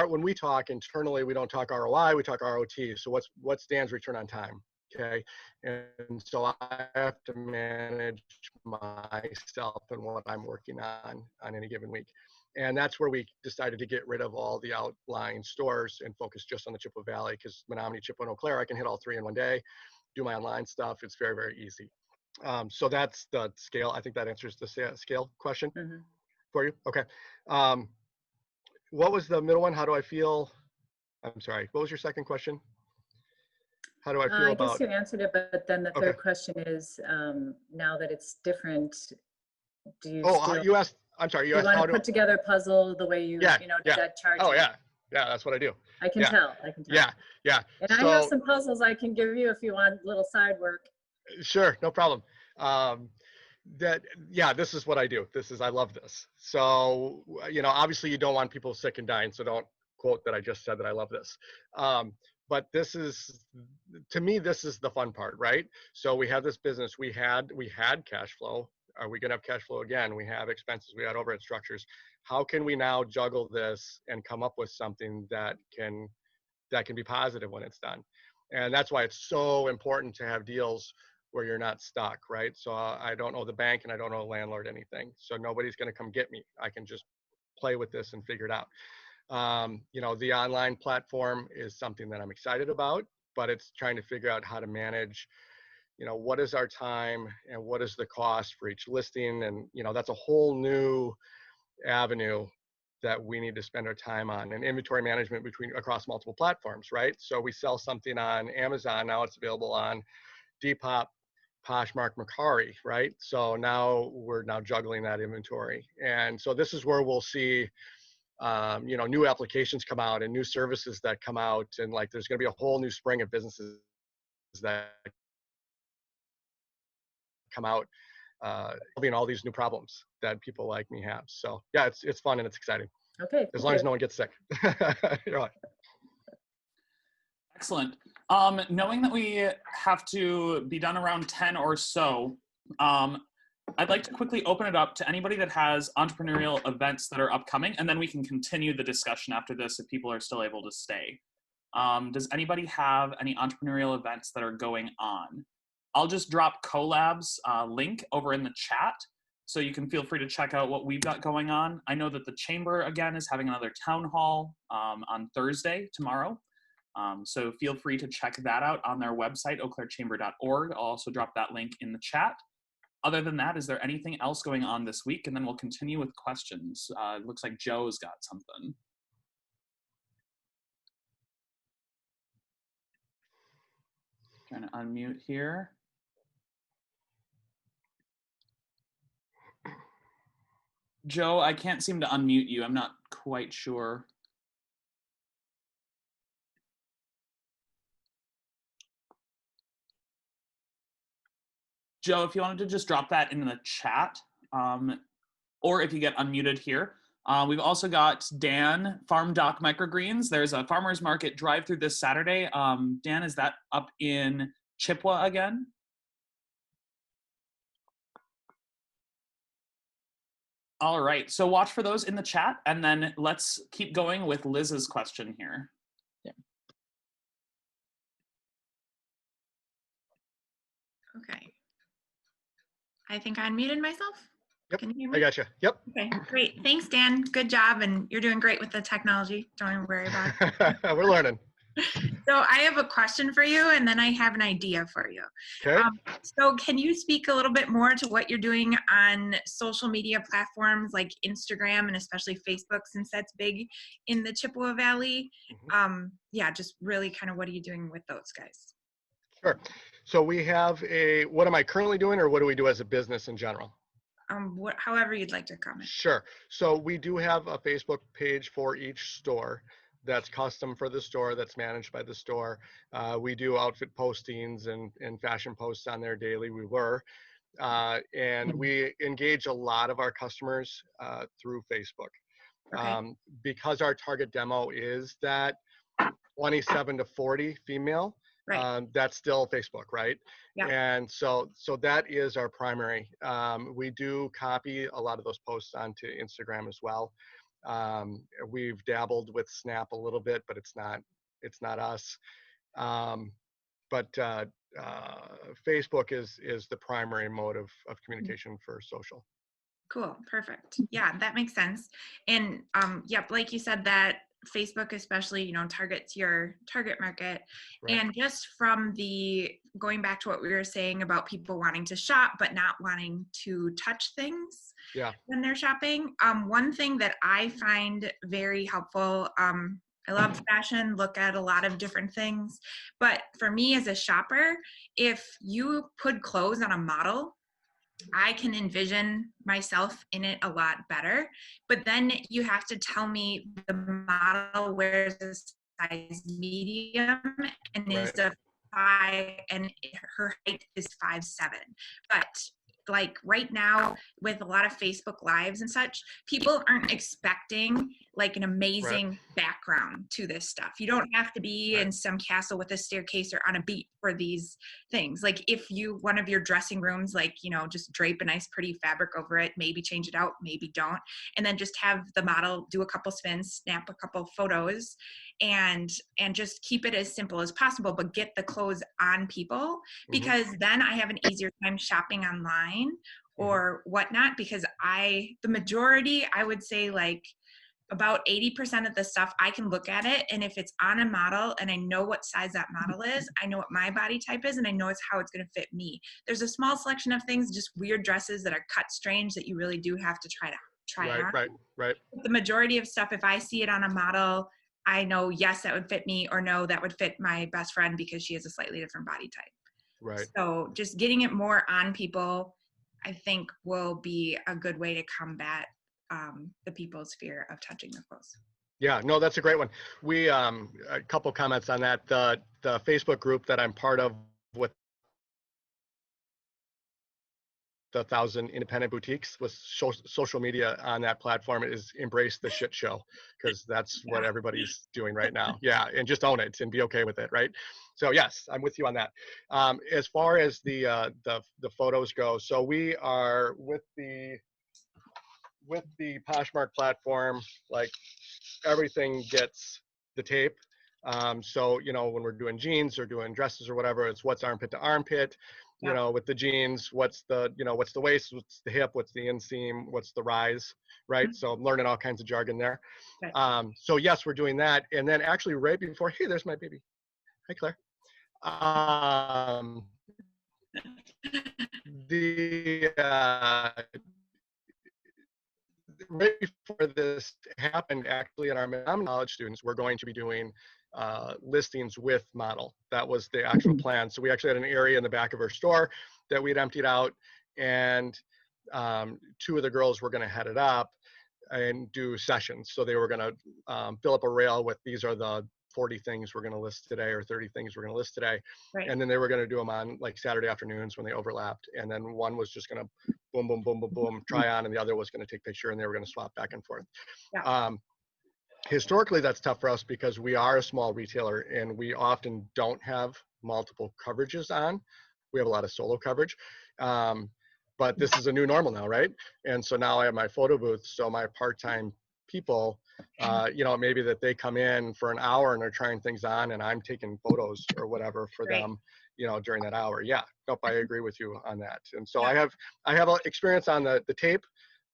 when we talk internally, we don't talk ROI, we talk ROT. So what's Dan's return on time? Okay. And so I have to manage myself and what I'm working on any given week. And that's where we decided to get rid of all the outlying stores and focus just on the Chippewa Valley, because Menominee, Chippewa, and Eau Claire, I can hit all three in one day, do my online stuff. It's very, very easy. So that's the scale. I think that answers the scale question for you. Okay. What was the middle one? How do I feel? I'm sorry. What was your second question? How do I feel about? I guess you answered it, but then the third question is, now that it's different, do you still, you asked, I'm sorry, you asked want how to put together a puzzle the way you, did that chart? Oh, yeah. Yeah, that's what I do. I can tell. Yeah. And I have some puzzles I can give you if you want a little side work. Sure, no problem. This is what I do. I love this. So, obviously you don't want people sick and dying, so don't quote that I just said that I love this. But to me, this is the fun part, right? So we have this business, we had cash flow. Are we gonna have cash flow again? We have expenses, we had overhead structures. How can we now juggle this and come up with something that can be positive when it's done? And that's why it's so important to have deals where you're not stuck, right? So I don't owe the bank and I don't owe the landlord anything. So nobody's gonna come get me. I can just play with this and figure it out. The online platform is something that I'm excited about, but it's trying to figure out how to manage, what is our time and what is the cost for each listing. And, that's a whole new avenue that we need to spend our time on, and inventory management across multiple platforms, right? So we sell something on Amazon. Now it's available on Depop, Poshmark, Mercari, right? So now we're juggling that inventory. And so this is where we'll see new applications come out and new services that come out, and there's going to be a whole new spring of businesses that come out, solving all these new problems that people like me have. So yeah, it's fun and it's exciting. Okay. As long as no one gets sick. You're right. Excellent. Knowing that we have to be done around 10 or so, I'd like to quickly open it up to anybody that has entrepreneurial events that are upcoming, and then we can continue the discussion after this if people are still able to stay. Does anybody have any entrepreneurial events that are going on? I'll just drop Collab's link over in the chat, so you can feel free to check out what we've got going on. I know that the Chamber, again, is having another town hall on Thursday, tomorrow. So feel free to check that out on their website, eauclairchamber.org. I'll also drop that link in the chat. Other than that, is there anything else going on this week? And then we'll continue with questions. It looks like Joe's got something. Trying to unmute here. Joe, I can't seem to unmute you. I'm not quite sure. Joe, if you wanted to just drop that in the chat, or if you get unmuted here. We've also got Dan, Farm Doc Microgreens. There's a farmer's market drive-through this Saturday. Dan, is that up in Chippewa again. All right, so watch for those in the chat, and then let's keep going with Liz's question here. Okay. I think I unmuted myself. Yep, Can you hear I me? got you. Yep. Okay, great. Thanks, Dan. Good job. And you're doing great with the technology. Don't worry about it. We're learning. So I have a question for you, and then I have an idea for you. Okay. So can you speak a little bit more to what you're doing on social media platforms like Instagram and especially Facebook, since that's big in the Chippewa Valley? Yeah, just really kind of what are you doing with those guys? Sure. So we have what am I currently doing, or what do we do as a business in general? However you'd like to comment. Sure. So we do have a Facebook page for each store that's custom for the store, that's managed by the store. We do outfit postings and fashion posts on there daily. And we engage a lot of our customers through Facebook. Okay. Because our target demo is that 27 to 40 female, Right. that's still Facebook, right? Yeah. And so that is our primary. We do copy a lot of those posts onto Instagram as well. We've dabbled with Snap a little bit, but it's not us. But Facebook is the primary mode of communication for social. Cool. Perfect. Yeah, that makes sense. And yep, like you said, that Facebook especially, targets your target market. Right. And just from going back to what we were saying about people wanting to shop but not wanting to touch things when they're shopping, one thing that I find very helpful, I love fashion, look at a lot of different things, but for me as a shopper, if you put clothes on a model, I can envision myself in it a lot better, but then you have to tell me the model wears a size medium and is a 5 and her height is 5'7". But like right now with a lot of Facebook lives and such, people aren't expecting like an amazing background to this stuff. You don't have to be in some castle with a staircase or on a beach for these things. Like if one of your dressing rooms, like, just drape a nice pretty fabric over it, maybe change it out, maybe don't. And then just have the model do a couple spins, snap a couple photos, and just keep it as simple as possible, but get the clothes on people, because then I have an easier time shopping online or whatnot, because the majority, I would say like about 80% of the stuff, I can look at it, and if it's on a model and I know what size that model is, I know what my body type is, and I know how it's going to fit me. There's a small selection of things, just weird dresses that are cut strange that you really do have to try on. Right. The majority of stuff, if I see it on a model, I know, yes, that would fit me, or no, that would fit my best friend because she has a slightly different body type. Right. So just getting it more on people, I think, will be a good way to combat the people's fear of touching the clothes. Yeah, no, that's a great one. We a couple comments on that. The Facebook group that I'm part of with the 1,000 independent boutiques with social media on that platform is embrace the shit show, because that's what everybody's doing right now. Yeah, and just own it and be okay with it, right? So yes, I'm with you on that. As far as the photos go, so we are with the Poshmark platform, like everything gets the tape. So, when we're doing jeans or doing dresses or whatever, it's what's armpit to armpit. With the jeans, what's the waist, what's the hip, what's the inseam, what's the rise, right? So I'm learning all kinds of jargon there. So yes, we're doing that. And then actually right before, hey, there's my baby. Hi, Claire. Right before this happened, actually, in our knowledge students, we're going to be doing listings with model. That was the actual plan. So we actually had an area in the back of our store that we'd emptied out, and 2 of the girls were going to head it up and do sessions. So they were going to fill up a rail with, these are the 40 things we're going to list today, or 30 things we're going to list today. And then they were going to do them on like Saturday afternoons when they overlapped. And then one was just going to boom, boom, boom, boom, boom, try on, and the other was going to take picture, and they were going to swap back and forth. Historically, that's tough for us because we are a small retailer and we often don't have multiple coverages on. We have a lot of solo coverage. But this is a new normal now, right? And so now I have my photo booth. So my part-time people, maybe that they come in for an hour and they're trying things on, and I'm taking photos or whatever for them, during that hour. Yeah, nope, I agree with you on that. And so I have experience on the tape,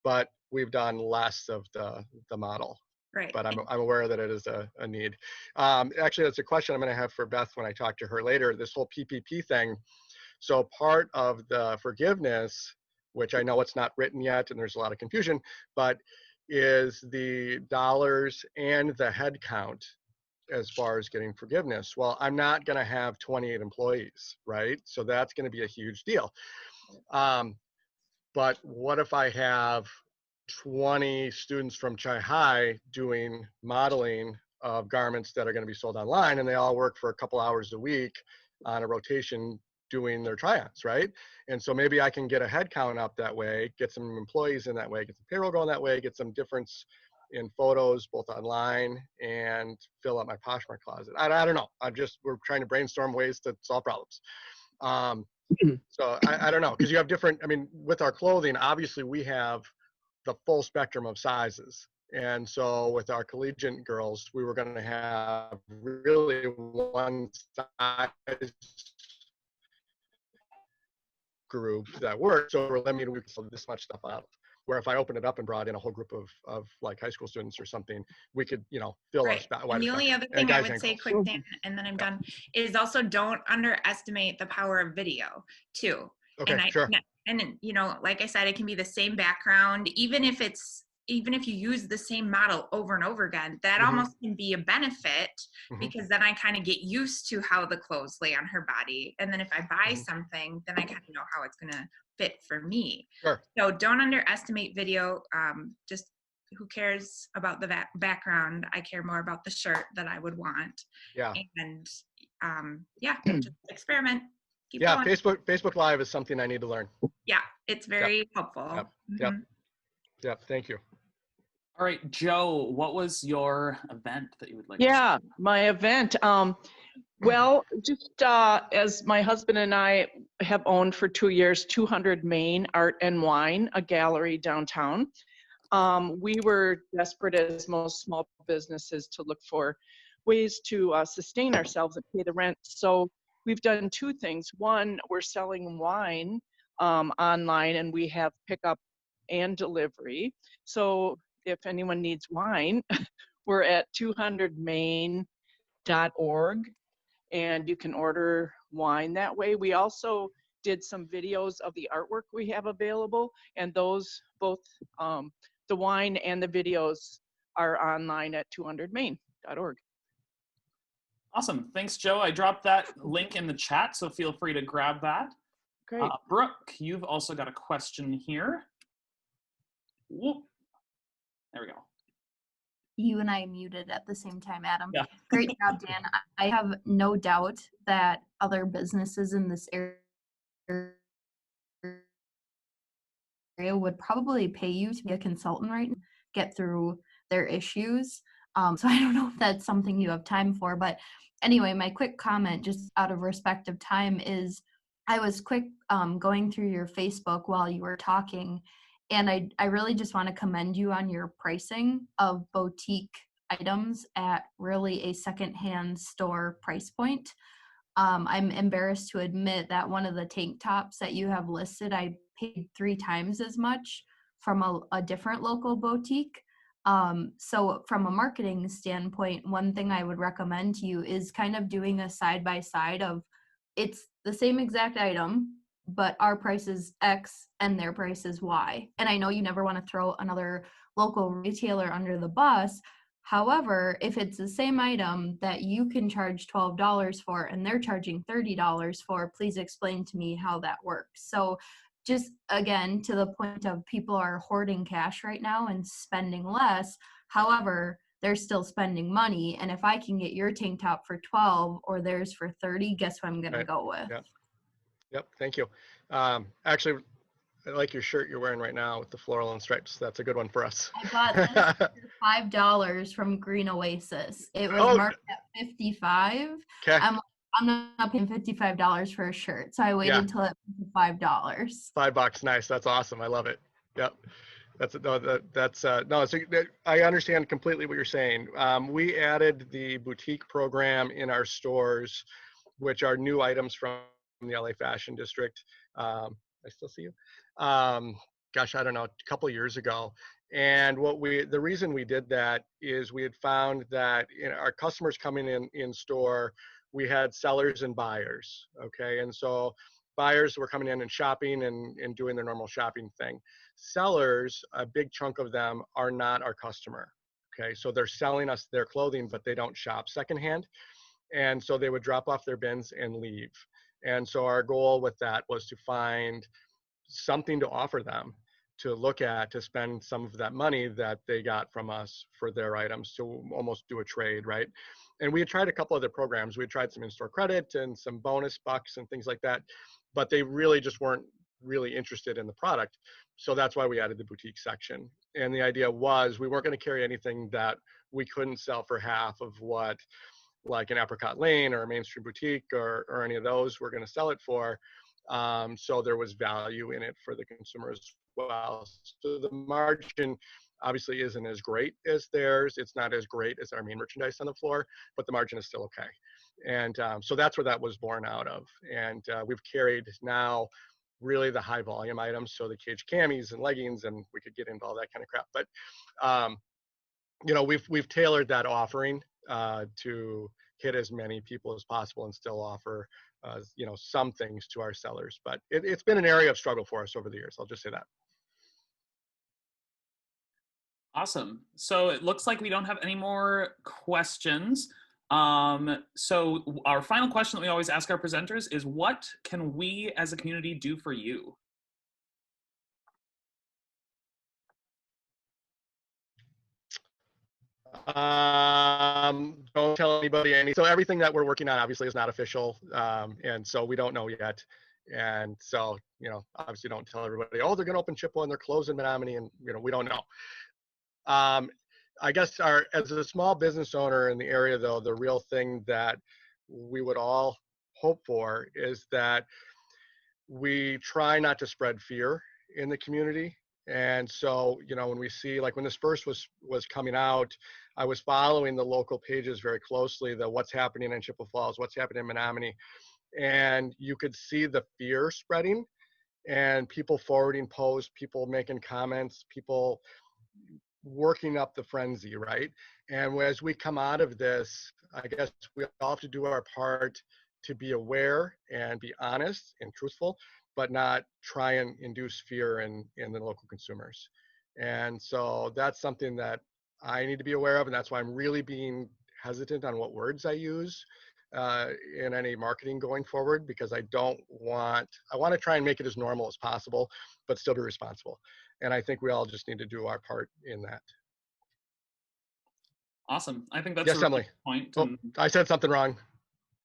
but we've done less of the model. Right. But I'm aware that it is a need. Actually, that's a question I'm going to have for Beth when I talk to her later. This whole PPP thing. So part of the forgiveness, which I know it's not written yet and there's a lot of confusion, but is the dollars and the head count as far as getting forgiveness. Well, I'm not going to have 28 employees, right? So that's going to be a huge deal. But what if I have 20 students from Chi High doing modeling of garments that are going to be sold online, and they all work for a couple hours a week on a rotation doing their try-ons, right? And so maybe I can get a head count up that way, get some employees in that way, get some payroll going that way, get some difference in photos both online, and fill up my Poshmark closet. I don't know. We're trying to brainstorm ways to solve problems. So I don't know, because you have different, with our clothing, obviously we have the full spectrum of sizes. And so with our collegiate girls, we were going to have really one size group that worked. So we're limited, we could sell this much stuff out. Where if I opened it up and brought in a whole group of like high school students or something, we could, fill right. our And the only other thing I would say, quick, Dan, and then I'm done, is also don't underestimate the power of video too. Okay, and sure. And like I said, it can be the same background, even if you use the same model over and over again, that almost can be a benefit, because then I kind of get used to how the clothes lay on her body. And then if I buy something, then I kind of know how it's going to fit for me. Sure. So don't underestimate video. Just who cares about the background? I care more about the shirt that I would want. Yeah. And just experiment. Keep going. Facebook Live is something I need to learn. Yeah, it's very helpful. Yep. Thank you. All right, Joe, what was your event that you would like to my event. Well, just as my husband and I have owned for 2 years, 200 Main Art and Wine, a gallery downtown. We were desperate, as most small businesses, to look for ways to sustain ourselves and pay the rent. So we've done two things. One, we're selling wine online, and we have pickup and delivery. So if anyone needs wine, we're at 200main.org, and you can order wine that way. We also did some videos of the artwork we have available, and those both, the wine and the videos, are online at 200main.org. Awesome. Thanks, Joe. I dropped that link in the chat, so feel free to grab that. Great. Brooke, you've also got a question here. Whoop. There we go. You and I muted at the same time, Adam. Yeah. Great job, Dan. I have no doubt that other businesses in this area would probably pay you to be a consultant right now, get through their issues. So I don't know if that's something you have time for, but anyway, my quick comment, just out of respect of time, is I was going through your Facebook while you were talking, and I really just want to commend you on your pricing of boutique items at really a secondhand store price point. I'm embarrassed to admit that one of the tank tops that you have listed, I paid 3 times as much from a different local boutique. So from a marketing standpoint, one thing I would recommend to you is kind of doing a side-by-side of, it's the same exact item, but our price is X and their price is Y. And I know you never want to throw another local retailer under the bus. However, if it's the same item that you can charge $12 for and they're charging $30 for, please explain to me how that works. So just again, to the point of people are hoarding cash right now and spending less. However, they're still spending money. And if I can get your tank top for 12 or theirs for 30, guess what I'm going to go with? Yep. Thank you. Actually, I like your shirt you're wearing right now with the floral and stripes. That's a good one for us. I bought this for $5 from Green Oasis. It was marked at $55. Okay. I'm I'm not paying $55 for a shirt, so I waited Yeah. until it was $5. $5, nice. That's awesome. I love it. Yep. No. So I understand completely what you're saying. We added the boutique program in our stores, which are new items from the LA Fashion District. I still see you. Gosh, I don't know, a couple of years ago. And the reason we did that is we had found that our customers coming in store, we had sellers and buyers. Okay, and so buyers were coming in and shopping and doing their normal shopping thing. Sellers, a big chunk of them are not our customer. Okay, so they're selling us their clothing, but they don't shop secondhand. And so they would drop off their bins and leave. And so our goal with that was to find something to offer them, to look at, to spend some of that money that they got from us for their items, to almost do a trade, right? And we had tried a couple other programs. We had tried some in-store credit and some bonus bucks and things like that, but they really just weren't really interested in the product. So that's why we added the boutique section. And the idea was we weren't going to carry anything that we couldn't sell for half of what, like an Apricot Lane or a mainstream boutique or any of those we're going to sell it for. So there was value in it for the consumer as well. So the margin obviously isn't as great as theirs. It's not as great as our main merchandise on the floor, but the margin is still okay. And so that's where that was born out of. And we've carried now really the high volume items. So the cage camis and leggings, and we could get into all that kind of crap. But, we've tailored that offering to hit as many people as possible and still offer, some things to our sellers. But it's been an area of struggle for us over the years. I'll just say that. Awesome. So it looks like we don't have any more questions. So our final question that we always ask our presenters is, what can we as a community do for you? Don't tell anybody anything. So everything that we're working on obviously is not official. And so we don't know yet. And so, obviously don't tell everybody, oh, they're going to open Chippewa and they're closing Menominee, and, we don't know. I guess as a small business owner in the area, though, the real thing that we would all hope for is that we try not to spread fear in the community. And so, when we see, like when this first was coming out, I was following the local pages very closely, what's happening in Chippewa Falls, what's happening in Menominee, and you could see the fear spreading and people forwarding posts, people making comments, people working up the frenzy, right? And as we come out of this, I guess we all have to do our part to be aware and be honest and truthful, but not try and induce fear in the local consumers. And so that's something that I need to be aware of, and that's why I'm really being hesitant on what words I use in any marketing going forward, because I want to try and make it as normal as possible, but still be responsible. And I think we all just need to do our part in that. Awesome. I think that's yes, a Emily. Point. Oh, I said something wrong.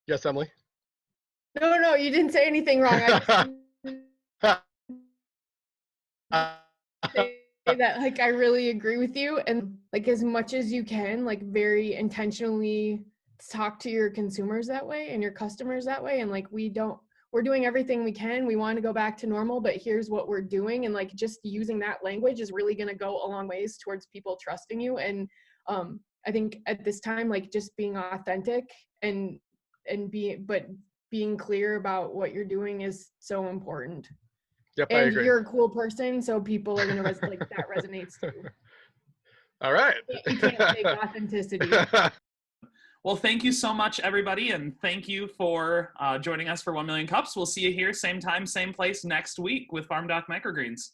Yes, Emily. No, you didn't say anything wrong. That I really agree with you, and as much as you can, very intentionally talk to your consumers that way and your customers that way, and we're doing everything we can. We want to go back to normal, but here's what we're doing, and just using that language is really going to go a long ways towards people trusting you. And I think at this time, just being authentic and being clear about what you're doing is so important. Yep, and I agree. You're a cool person, so people are going to that resonates too. All right. You can't fake authenticity. Well, thank you so much, everybody, and thank you for joining us for 1 Million Cups. We'll see you here, same time, same place next week with Farm Doc Microgreens.